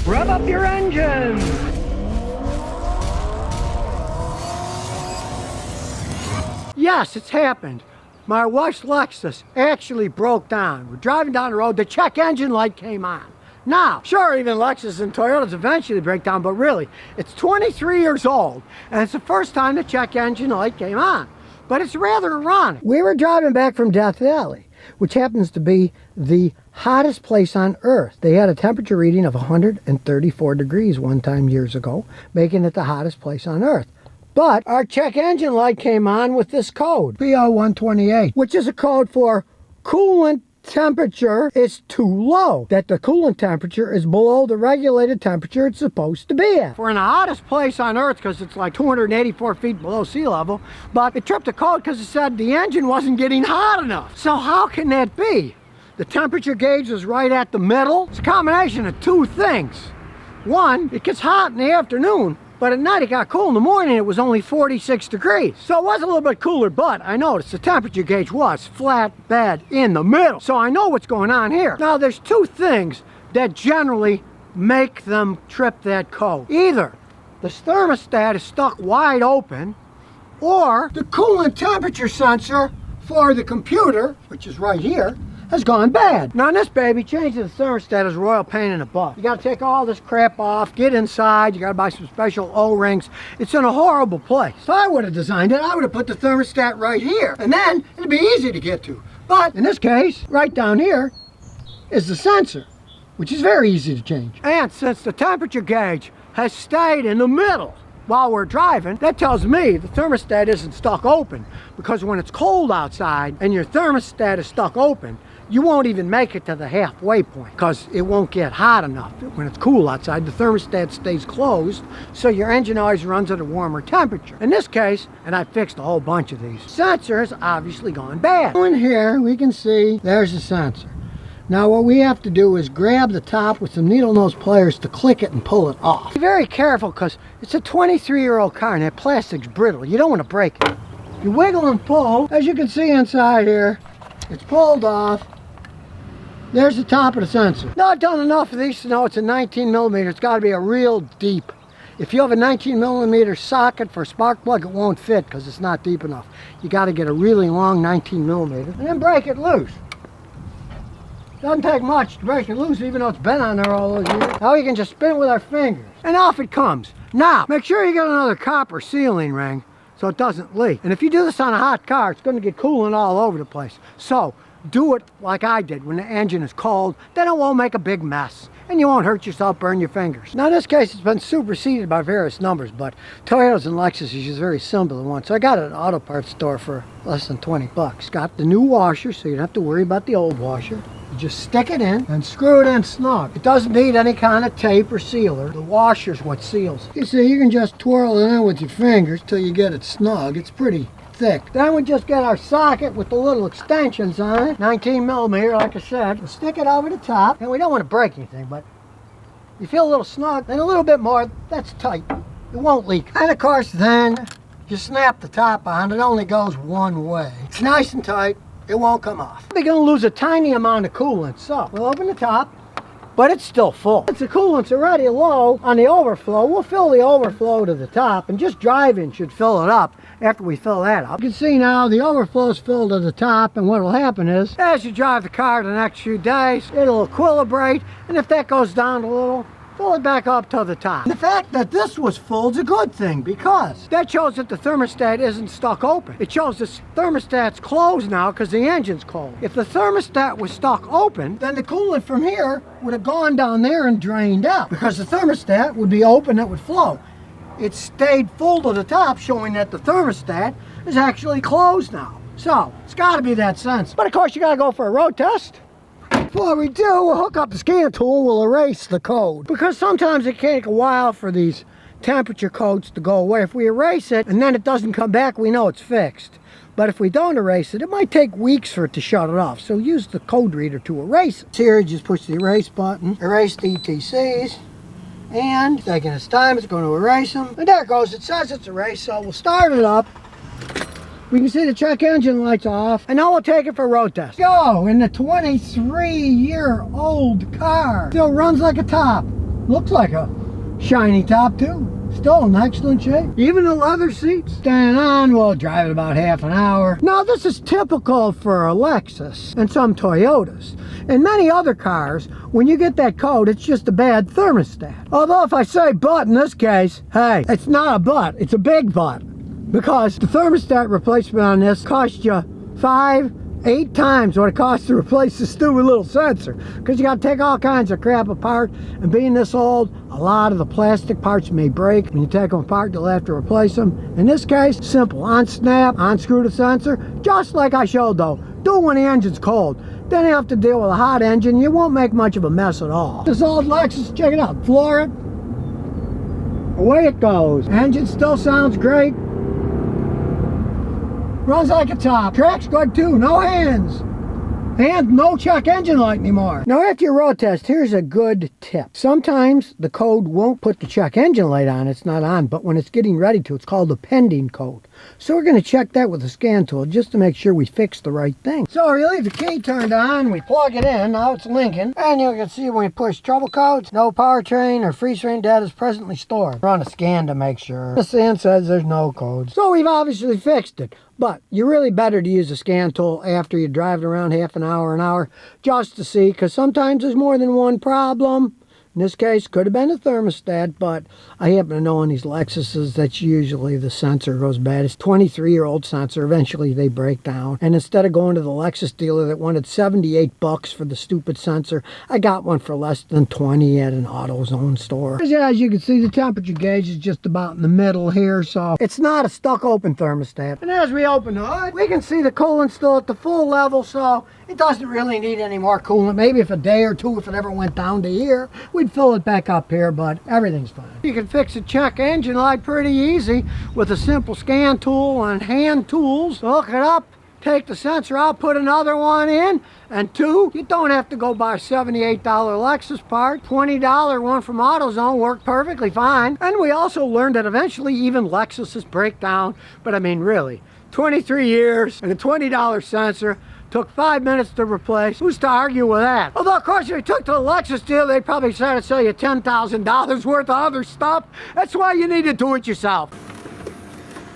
Rev up your engines! Yes, it's happened. My wife's Lexus actually broke down. We're driving down the road, the check engine light came on. Now, sure, even Lexus and Toyotas eventually break down, but really, it's 23 years old, and it's the first time the check engine light came on. But it's rather ironic. We were driving back from Death Valley, which happens to be the hottest place on Earth. They had a temperature reading of 134 degrees one time years ago, making it the hottest place on Earth. But our check engine light came on with this code, PO128, which is a code for coolant temperature is too low, that the coolant temperature is below the regulated temperature it's supposed to be at. We're in the hottest place on Earth because it's like 284 feet below sea level, but it tripped the code because it said the engine wasn't getting hot enough. So how can that be? The temperature gauge was right at the middle. It's a combination of two things. One, it gets hot in the afternoon, but at night it got cool. In the morning it was only 46 degrees. So it was a little bit cooler, but I noticed the temperature gauge was flat bed in the middle. So I know what's going on here. Now there's two things that generally make them trip that code. Either the thermostat is stuck wide open, or the coolant temperature sensor for the computer, which is right here, has gone bad. Now this baby, changing the thermostat is a royal pain in the butt. You gotta take all this crap off, get inside, you gotta buy some special O-rings. It's in a horrible place. If I would have designed it, I would have put the thermostat right here, and then it'd be easy to get to. But in this case, right down here is the sensor, which is very easy to change. And since the temperature gauge has stayed in the middle while we're driving, that tells me the thermostat isn't stuck open, because when it's cold outside and your thermostat is stuck open, you won't even make it to the halfway point because it won't get hot enough. When it's cool outside, the thermostat stays closed, so your engine always runs at a warmer temperature. In this case, and I fixed a whole bunch of these, sensor has obviously gone bad. In here, we can see there's the sensor. Now what we have to do is grab the top with some needle nose pliers to click it and pull it off. Be very careful because it's a 23-year-old car and that plastic's brittle. You don't want to break it. You wiggle and pull. As you can see inside here, it's pulled off. There's the top of the sensor. Now I've done enough of these to know it's a 19 millimeter. It's got to be a real deep. If you have a 19 millimeter socket for a spark plug, it won't fit because it's not deep enough. You got to get a really long 19 millimeter and then break it loose. Doesn't take much to break it loose, even though it's been on there all those years. Now we can just spin it with our fingers and off it comes. Now make sure you get another copper sealing ring so it doesn't leak. And if you do this on a hot car, it's going to get coolant all over the place. So do it like I did when the engine is cold, then it won't make a big mess and you won't hurt yourself, burn your fingers. Now in this case it's been superseded by various numbers, but Toyotas and Lexus is just very similar one. So I got it at an auto parts store for less than 20 bucks. Got the new washer so you don't have to worry about the old washer. You just stick it in and screw it in snug. It doesn't need any kind of tape or sealer. The washer's what seals it. You see, you can just twirl it in with your fingers till you get it snug. It's pretty thick. Then we just get our socket with the little extensions on it, 19 millimeter, like I said. We'll stick it over the top, and we don't want to break anything, but you feel a little snug, and a little bit more, that's tight. It won't leak. And of course, then you snap the top on. It only goes one way. It's nice and tight. It won't come off. We're going to lose a tiny amount of coolant, so we'll open the top, but it's still full. Since the coolant's already low on the overflow, we'll fill the overflow to the top, and just driving should fill it up after we fill that up. You can see now the overflow is filled to the top, and what will happen is, as you drive the car the next few days, it'll equilibrate, and if that goes down a little, fill it back up to the top. And the fact that this was full is a good thing because that shows that the thermostat isn't stuck open. It shows the thermostat's closed now because the engine's cold. If the thermostat was stuck open, then the coolant from here would have gone down there and drained out because the thermostat would be open, it would flow. It stayed full to the top, showing that the thermostat is actually closed now. So it's got to be that sense. But of course you got to go for a road test. Before we do, we'll hook up the scan tool, we'll erase the code. Because sometimes it can take a while for these temperature codes to go away. If we erase it and then it doesn't come back, we know it's fixed. But if we don't erase it, it might take weeks for it to shut it off. So use the code reader to erase it. Here, you just push the erase button, erase the ETCs, and taking its time, it's going to erase them. And there it goes, it says it's erased, so we'll start it up. We can see the check engine lights off, and now we'll take it for a road test. Go, in the 23-year-old car. Still runs like a top. Looks like a shiny top too. Still in excellent shape. Even the leather seats. Staying on, we'll drive it about half an hour. Now this is typical for a Lexus and some Toyotas. In many other cars, when you get that code, it's just a bad thermostat. Although if I say but in this case, hey, it's not a but, it's a big but. Because the thermostat replacement on this costs you 8 times what it costs to replace the stupid little sensor, because you got to take all kinds of crap apart, and being this old, a lot of the plastic parts may break. When you take them apart, you'll have to replace them. In this case, simple: unsnap, unscrew the sensor, just like I showed though. Do it when the engine's cold. Then you have to deal with a hot engine. You won't make much of a mess at all. This old Lexus, check it out, floor it, away it goes. Engine still sounds great. Runs like a top. Track's good too, no hands. And no check engine light anymore. Now after your road test, here's a good tip. Sometimes the code won't put the check engine light on, it's not on, but when it's getting ready to, it's called the pending code. So we're going to check that with a scan tool just to make sure we fix the right thing. So we leave the key turned on, we plug it in, now it's linking, and you can see when we push trouble codes, no powertrain or freeze-frame data is presently stored. Run a scan to make sure. The scan says there's no codes. So we've obviously fixed it. But you're really better to use a scan tool after you drive it around half an hour, just to see, because sometimes there's more than one problem. In this case, could have been a thermostat, but I happen to know on these Lexuses that's usually the sensor goes bad. It's a 23-year-old sensor. Eventually they break down. And instead of going to the Lexus dealer that wanted $78 for the stupid sensor, I got one for less than 20 at an AutoZone store. As you can see, the temperature gauge is just about in the middle here, so it's not a stuck open thermostat. And as we open the hood, we can see the coolant's still at the full level, so it doesn't really need any more coolant. Maybe if a day or two, if it ever went down to here, we'd fill it back up here, but everything's fine. You can fix a check engine light pretty easy with a simple scan tool and hand tools. Hook it up, take the sensor out, put another one in, and two, you don't have to go buy a $78 Lexus part. $20 one from AutoZone worked perfectly fine. And we also learned that eventually even Lexuses break down, but I mean really, 23 years and a $20 sensor, took 5 minutes to replace. Who's to argue with that? Although, of course, if you took to the Lexus deal, they'd probably try to sell you $10,000 worth of other stuff. That's why you need to do it yourself.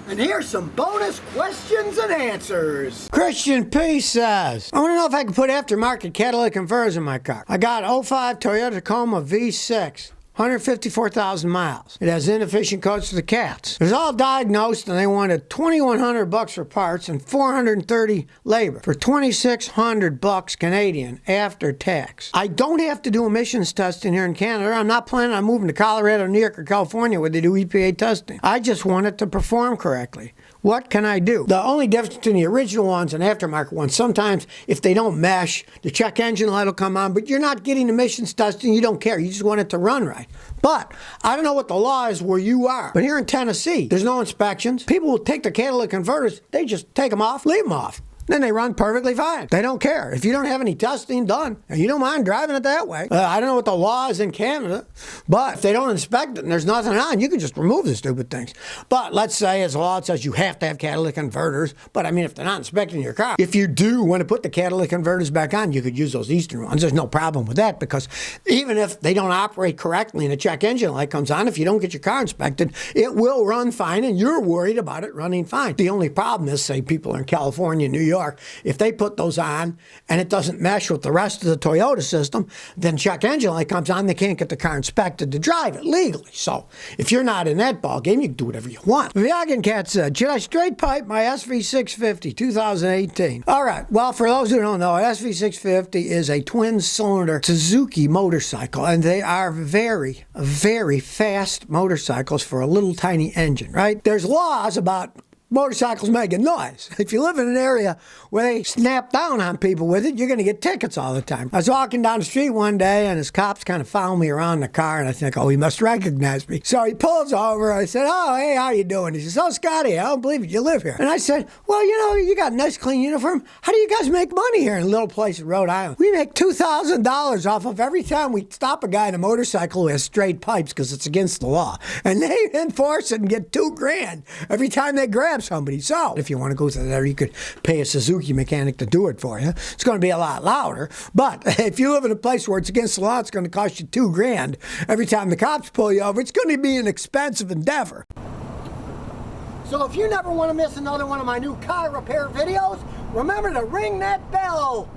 And here's some bonus questions and answers. Christian P says, I want to know if I can put aftermarket catalytic converters in my car. I got 05 Toyota Tacoma V6. 154,000 miles. It has inefficient codes for the cats. It was all diagnosed and they wanted $2,100 for parts and $430 labor for $2,600 Canadian after tax. I don't have to do emissions testing here in Canada. I'm not planning on moving to Colorado, New York, or California where they do EPA testing. I just want it to perform correctly. What can I do? The only difference between the original ones and aftermarket ones, sometimes if they don't mesh, the check engine light will come on, but you're not getting emissions testing, you don't care, you just want it to run right. But I don't know what the law is where you are, but here in Tennessee, there's no inspections. People will take their catalytic converters, they just take them off, leave them off. Then they run perfectly fine. They don't care. If you don't have any testing done, and you don't mind driving it that way. I don't know what the law is in Canada, but if they don't inspect it and there's nothing on, you can just remove the stupid things. But let's say as a law it says you have to have catalytic converters, but I mean if they're not inspecting your car, if you do want to put the catalytic converters back on, you could use those Eastern ones. There's no problem with that because even if they don't operate correctly and a check engine light comes on, if you don't get your car inspected, it will run fine and you're worried about it running fine. The only problem is, say people in California, New York, if they put those on and it doesn't mesh with the rest of the Toyota system, then check engine light comes on, they can't get the car inspected to drive it legally. So if you're not in that ball game, you can do whatever you want. Viagan Cat said, should I straight pipe my SV650 2018? All right, well, for those who don't know, an SV650 is a twin-cylinder Suzuki motorcycle, and they are very, very fast motorcycles for a little tiny engine, right? There's laws about motorcycles making noise. If you live in an area where they snap down on people with it, you're going to get tickets all the time. I was walking down the street one day and his cops kind of found me around the car and I think, oh, he must recognize me. So he pulls over. I said, oh, hey, how you doing? He says, oh, Scotty, I don't believe it. You live here. And I said, well, you know, you got a nice clean uniform. How do you guys make money here in a little place in Rhode Island? We make $2,000 off of every time we stop a guy in a motorcycle who has straight pipes because it's against the law. And they enforce it and get $2,000 every time they grab have somebody. So if you want to go through there, you could pay a Suzuki mechanic to do it for you. It's going to be a lot louder. But if you live in a place where it's against the law, it's going to cost you $2,000 every time the cops pull you over. It's going to be an expensive endeavor. So if you never want to miss another one of my new car repair videos, remember to ring that bell.